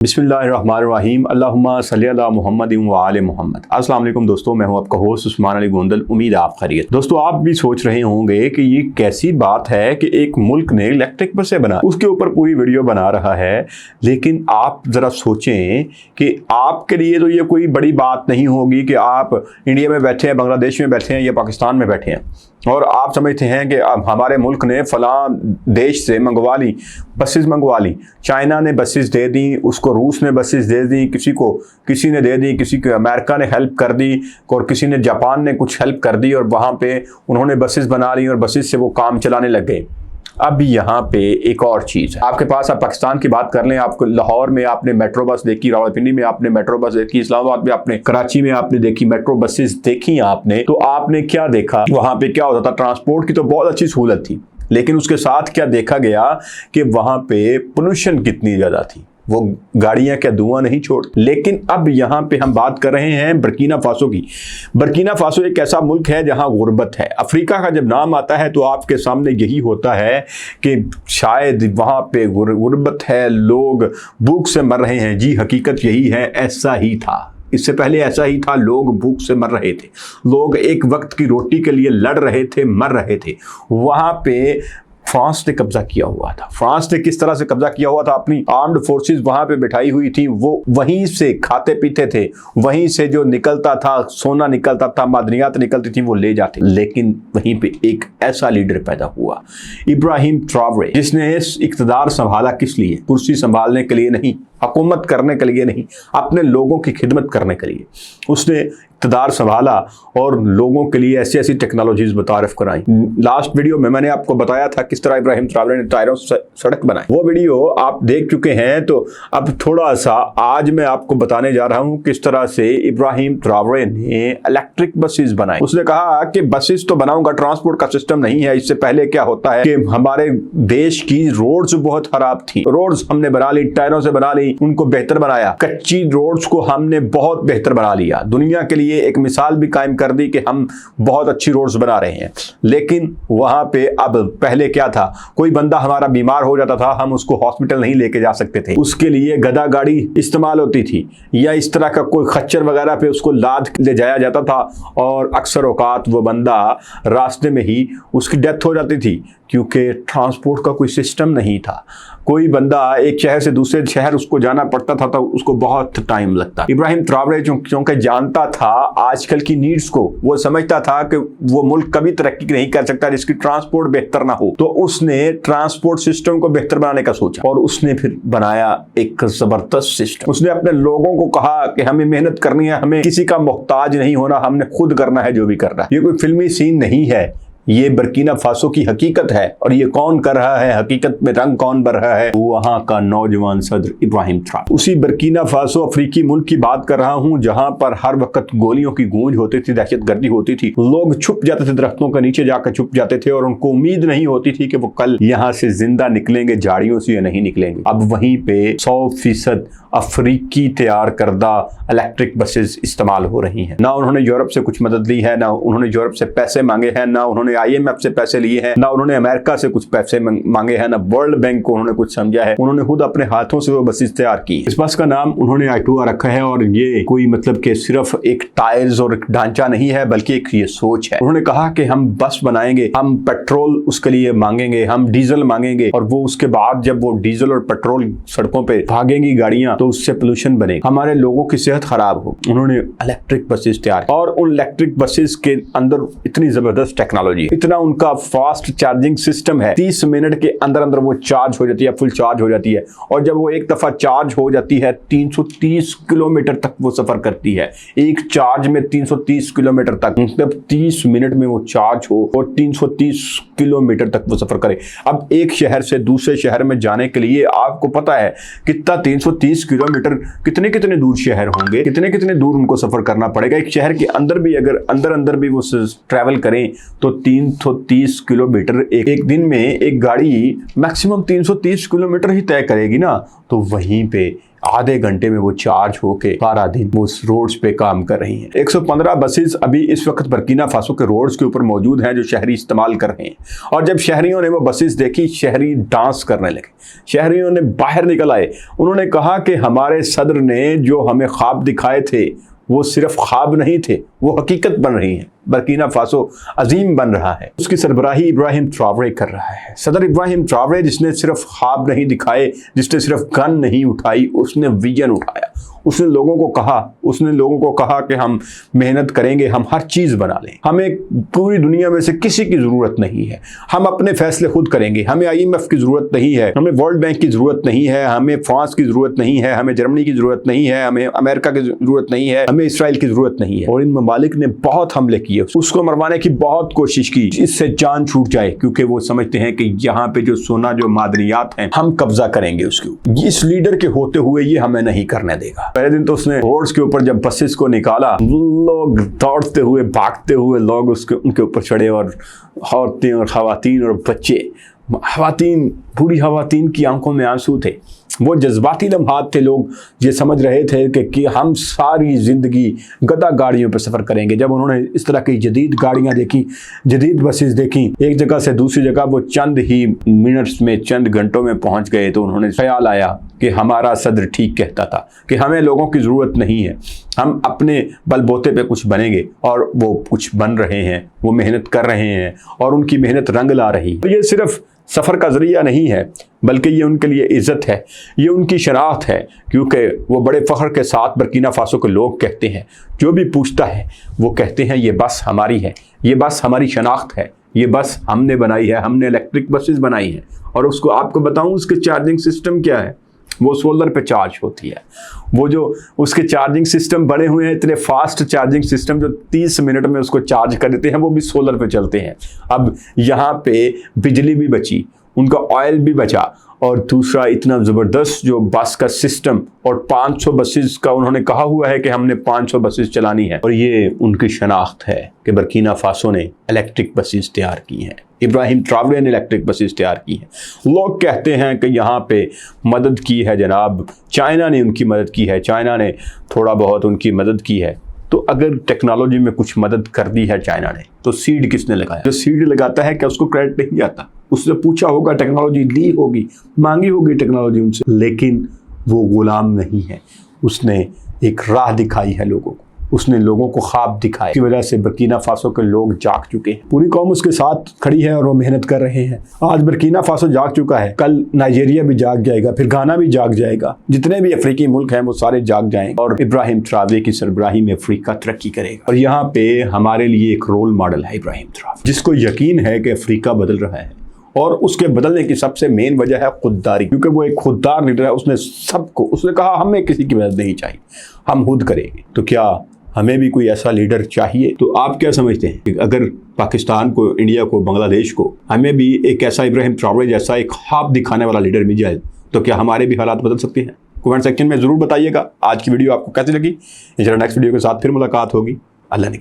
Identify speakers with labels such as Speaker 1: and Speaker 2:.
Speaker 1: बिस्मिल्लाहिर्रहमानिर्रहीम अल्लाहुम्मा सल्ली अला मुहम्मद व आले मुहम्मद। अस्सलाम वालेकुम दोस्तों, मैं हूं आपका होस्ट उस्मान अली गोंदल। उम्मीद है आप खैरियत। दोस्तों, आप भी सोच रहे होंगे कि ये कैसी बात है कि एक मुल्क ने इलेक्ट्रिक बसें बना, उसके ऊपर पूरी वीडियो बना रहा है। लेकिन आप ज़रा सोचें कि आपके लिए तो ये कोई बड़ी बात नहीं होगी कि आप इंडिया में बैठे हैं, बांग्लादेश में बैठे हैं या पाकिस्तान में बैठे हैं और आप समझते हैं कि हमारे मुल्क ने फ़लाँ देश से मंगवा ली, बसेस मंगवा ली, चाइना ने बसेस दे दी, उसको रूस ने बसेस दे दी, किसी ने दे दी, किसी को अमेरिका ने हेल्प कर दी और किसी ने जापान ने कुछ हेल्प कर दी और वहाँ पे उन्होंने बसेस बना ली और बसेस से वो काम चलाने लग गए। अब यहाँ पे एक और चीज़ है आपके पास। आप पाकिस्तान की बात कर लें, आपको लाहौर में आपने मेट्रो बस देखी, रावलपिंडी में आपने मेट्रो बस देखी, इस्लामाबाद में आपने, कराची में आपने देखी, मेट्रो बसेस देखी आपने, तो आपने क्या देखा? वहाँ पे क्या होता था? ट्रांसपोर्ट की तो बहुत अच्छी सहूलत थी, लेकिन उसके साथ क्या देखा गया कि वहाँ पे पोल्यूशन कितनी ज़्यादा थी। वो गाड़ियां क्या धुआं नहीं छोड़। लेकिन अब यहाँ पे हम बात कर रहे हैं बर्किना फासो की। बर्किना फासो एक ऐसा मुल्क है जहाँ गुर्बत है। अफ्रीका का जब नाम आता है तो आपके सामने यही होता है कि शायद वहाँ पे गुर्बत है, लोग भूख से मर रहे हैं। जी, हकीकत यही है, ऐसा ही था। इससे पहले ऐसा ही था, लोग भूख से मर रहे थे, लोग एक वक्त की रोटी के लिए लड़ रहे थे, मर रहे थे। वहाँ पे फ्रांस ने कब्जा किया हुआ था। फ्रांस ने किस तरह से कब्जा किया हुआ था? अपनी आर्म्ड फोर्सेस वहां पे बिठाई हुई थी, वो वहीं से खाते पीते थे, वहीं से जो निकलता था, सोना निकलता था, मादनियात निकलती थी, वो ले जाते। लेकिन वहीं पे एक ऐसा लीडर पैदा हुआ, इब्राहिम ट्रावरे, जिसने इक़्तिदार संभाला किस लिए? कुर्सी संभालने के लिए नहीं, हुकूमत करने के लिए नहीं, अपने लोगों की खिदमत करने के लिए उसने इक़्तिदार संभाला और लोगों के लिए ऐसी ऐसी टेक्नोलॉजीज मुतारिफ कराई। लास्ट वीडियो में मैंने आपको बताया था किस तरह इब्राहिम ट्रावरे ने टायरों से सड़क बनाई। वो वीडियो आप देख चुके हैं। तो अब थोड़ा सा आज मैं आपको बताने जा रहा हूं किस तरह से इब्राहिम ट्रावरे ने इलेक्ट्रिक बसेस बनाई। उसने कहा कि बसेस तो बनाऊंगा, ट्रांसपोर्ट का सिस्टम नहीं है। इससे पहले क्या होता है कि हमारे देश की रोड्स बहुत खराब थी, रोड्स हमने बना ली, टायरों से बना ली, उनको बेहतर बनाया। कच्ची रोड्स को हमने बहुत बेहतर बना लिया, दुनिया के लिए एक मिसाल भी कायम कर दी कि हम बहुत अच्छी रोड्स बना रहे हैं। लेकिन वहां पे अब पहले क्या था, कोई बंदा हमारा बीमार हो जाता था, हम उसको हॉस्पिटल नहीं लेके जा सकते थे, उसके लिए गधा गाड़ी इस्तेमाल होती थी या इस तरह का कोई खच्चर वगैरह पे उसको लाद ले जाया जाता था और अक्सर औकात वो बंदा रास्ते में ही उसकी डेथ हो जाती थी, क्योंकि ट्रांसपोर्ट का कोई सिस्टम नहीं था। कोई बंदा एक शहर से दूसरे शहर उसको जाना पड़ता था तो उसको बहुत टाइम लगता। इब्राहिम ट्रावरे क्योंकि जानता था आजकल की नीड्स को, वो समझता था कि वो मुल्क कभी तरक्की नहीं कर सकता जिसकी ट्रांसपोर्ट बेहतर ना हो, तो उसने ट्रांसपोर्ट सिस्टम को बेहतर बनाने का सोचा और उसने फिर बनाया एक जबरदस्त सिस्टम। उसने अपने लोगों को कहा कि हमें मेहनत करनी है, हमें किसी का मोहताज नहीं होना, हमने खुद करना है जो भी करना है। ये कोई फिल्मी सीन नहीं है, ये बर्किना फासो की हकीकत है। और ये कौन कर रहा है, हकीकत में रंग कौन भर रहा है? वहां का नौजवान सदर इब्राहिम ट्रावरे। उसी बर्किना फासो अफ्रीकी मुल्क की बात कर रहा हूं जहां पर हर वक्त गोलियों की गूंज होती थी, दहशतगर्दी होती थी, लोग छुप जाते थे, दरख्तों के नीचे जाकर छुप जाते थे और उनको उम्मीद नहीं होती थी कि वो कल यहां से जिंदा निकलेंगे झाड़ियों से या नहीं निकलेंगे। अब वहीं पे 100% अफ्रीकी तैयार करदा इलेक्ट्रिक बसेस इस्तेमाल हो रही हैं। ना उन्होंने यूरोप से कुछ मदद ली है, ना उन्होंने यूरोप से पैसे मांगे हैं, ना उन्होंने IMF से पैसे लिए हैं, ना उन्होंने अमेरिका से कुछ पैसे मांगे हैं, ना वर्ल्ड बैंक को उन्होंने कुछ समझा है। उन्होंने खुद अपने हाथों से वो बसेस तैयार की। इस बस का नाम उन्होंने I2R रखा है और ये कोई मतलब कि सिर्फ एक टायर्स और एक ढांचा नहीं है, बल्कि एक ये सोच है। उन्होंने कहा कि हम बस बनाएंगे, हम पेट्रोल उसके लिए मांगेंगे, हम डीजल मांगेंगे और वो उसके बाद जब वो डीजल और पेट्रोल सड़कों पे भागेंगी गाड़ियां तो उससे पोल्यूशन बनेगा, हमारे लोगों की सेहत खराब हो। उन्होंने इलेक्ट्रिक बसेस तैयार और उन इलेक्ट्रिक बसेस के अंदर इतनी जबरदस्त टेक्नोलॉजी, इतना उनका फास्ट चार्जिंग सिस्टम है, 30 मिनट के अंदर अंदर वो चार्ज हो जाती है, फुल चार्ज हो जाती है। और जब वो एक दफा चार्ज हो जाती है 330 किलोमीटर तक वो सफर करती है। एक चार्ज में 330 किलोमीटर तक, मतलब 30 मिनट में वो चार्ज हो और 330 किलोमीटर तक वो सफर करे। अब एक शहर से दूसरे शहर में जाने के लिए आपको पता है कितना 330 किलोमीटर, कितने कितने दूर शहर होंगे, कितने कितने दूर उनको सफर करना पड़ेगा। एक शहर के अंदर भी अगर अंदर भी वो ट्रैवल करें तो 330 किलोमीटर एक दिन में एक गाड़ी मैक्सिमम 330 किलोमीटर ही तय करेगी ना। तो वहीं पे आधे घंटे में वो चार्ज होके सारा दिन वो उस रोड्स पे काम कर रही हैं। 115 बसेस अभी इस वक्त बर्किना फासो के रोड्स के ऊपर मौजूद हैं जो शहरी इस्तेमाल कर रहे हैं। और जब शहरियों ने वो बसेस देखी, शहरी डांस करने लगे, शहरियों ने बाहर निकल आए। उन्होंने कहा कि हमारे सदर ने जो हमें ख्वाब दिखाए थे वो सिर्फ ख्वाब नहीं थे, वो हकीकत बन रही हैं। बर्किना फासो अजीम बन रहा है। उसकी सरबराही इब्राहिम ट्रावरे कर रहा है। सदर इब्राहिम ट्रावरे जिसने सिर्फ ख्वाब नहीं दिखाए, जिसने सिर्फ गन नहीं उठाई, उसने विजन उठाया। उसने लोगों को कहा कि हम मेहनत करेंगे, हम हर चीज़ बना लें, हमें पूरी दुनिया में से किसी की ज़रूरत नहीं है, हम अपने फैसले खुद करेंगे, हमें IMF की ज़रूरत नहीं है, हमें वर्ल्ड बैंक की ज़रूरत नहीं है, हमें फ्रांस की ज़रूरत नहीं है, हमें जर्मनी की ज़रूरत नहीं है, हमें अमेरिका की ज़रूरत नहीं है, हमें इसराइल की ज़रूरत नहीं है। और इन ममालिक ने बहुत हमले किए, उसको मरवाने की बहुत कोशिश की, इससे जान छूट जाए, क्योंकि वो समझते हैं कि यहाँ पे जो सोना, जो मादनियात हैं, हम कब्जा करेंगे उसके ऊपर। इस लीडर के होते हुए ये हमें नहीं करने देगा। पहले दिन तो उसने रोड्स के ऊपर जब बसेस को निकाला, लोग दौड़ते हुए, भागते हुए लोग उनके ऊपर चढ़े, और औरतें और खवातीन और बच्चे, बूढ़ी खवातीन की आंखों में आंसू थे। वो जज्बाती लम्हात थे। लोग ये समझ रहे थे कि हम सारी ज़िंदगी गदा गाड़ियों पर सफ़र करेंगे। जब उन्होंने इस तरह की जदीद गाड़ियाँ देखी, जदीद बसेस देखी, एक जगह से दूसरी जगह वो चंद ही मिनट्स में, चंद घंटों में पहुँच गए, तो उन्होंने ख्याल आया कि हमारा सदर ठीक कहता था कि हमें लोगों की ज़रूरत नहीं है, हम अपने बलबोते पे कुछ बनेंगे। और वो कुछ बन रहे हैं, वो मेहनत कर रहे हैं और उनकी मेहनत रंग ला रही। तो ये सिर्फ सफ़र का ज़रिया नहीं है, बल्कि ये उनके लिए इज़्ज़त है, ये उनकी शनाख्त है, क्योंकि वो बड़े फ़ख्र के साथ बर्किना फासो के लोग कहते हैं, जो भी पूछता है वो कहते हैं ये बस हमारी है, ये बस हमारी शनाख्त है, ये बस हमने बनाई है, हमने इलेक्ट्रिक बसेस बनाई हैं। और उसको आपको बताऊं उसके चार्जिंग सिस्टम क्या है, वो सोलर पे चार्ज होती है। वो जो उसके चार्जिंग सिस्टम बने हुए हैं, इतने फास्ट चार्जिंग सिस्टम जो 30 मिनट में उसको चार्ज कर देते हैं, वो भी सोलर पे चलते हैं। अब यहाँ पे बिजली भी बची, उनका ऑयल भी बचा, और दूसरा इतना ज़बरदस्त जो बस का सिस्टम, और 500 बसेस का उन्होंने कहा हुआ है कि हमने 500 बसेस चलानी है। और ये उनकी शनाख्त है कि बर्किना फासो ने इलेक्ट्रिक बसेस तैयार की हैं, इब्राहिम ट्रावरे ने इलेक्ट्रिक बसेस तैयार की हैं। लोग कहते हैं कि यहाँ पे मदद की है जनाब, चाइना ने उनकी मदद की है, चाइना ने थोड़ा बहुत उनकी मदद की है। तो अगर टेक्नोलॉजी में कुछ मदद कर दी है चाइना ने, तो सीड किसने लगाया? जो सीड लगाता है क्या उसको क्रेडिट नहीं जाता? उससे पूछा होगा, टेक्नोलॉजी ली होगी, मांगी होगी टेक्नोलॉजी उनसे, लेकिन वो गुलाम नहीं है। उसने एक राह दिखाई है लोगों को, उसने लोगों को ख्वाब दिखाए। की वजह से बर्किना फासो के लोग जाग चुके हैं, पूरी कौम उसके साथ खड़ी है और वो मेहनत कर रहे हैं। आज बर्किना फासो जाग चुका है, कल नाइजीरिया भी जाग जाएगा, फिर गाना भी जाग जाएगा, जितने भी अफ्रीकी मुल्क हैं वो सारे जाग जाएंगे, और इब्राहिम ट्रावरे की सरबराही में अफ्रीका तरक्की करेगा। और यहाँ पे हमारे लिए एक रोल मॉडल है इब्राहिम ट्रावरे, जिसको यकीन है कि अफ्रीका बदल रहा है, और उसके बदलने की सबसे मेन वजह है खुददारी, क्योंकि वो एक खुददार लीडर है। उसने कहा हमें किसी की मदद नहीं चाहिए, हम खुद करेंगे। तो क्या हमें भी कोई ऐसा लीडर चाहिए? तो आप क्या समझते हैं कि अगर पाकिस्तान को, इंडिया को, बांग्लादेश को, हमें भी एक ऐसा इब्राहिम ट्रावरे जैसा एक ख्वाब दिखाने वाला लीडर मिल जाए, तो क्या हमारे भी हालात बदल सकते हैं? कमेंट सेक्शन में ज़रूर बताइएगा। आज की वीडियो आपको कैसी लगी? इंशाल्लाह नेक्स्ट वीडियो के साथ फिर मुलाकात होगी। अल्लाह ने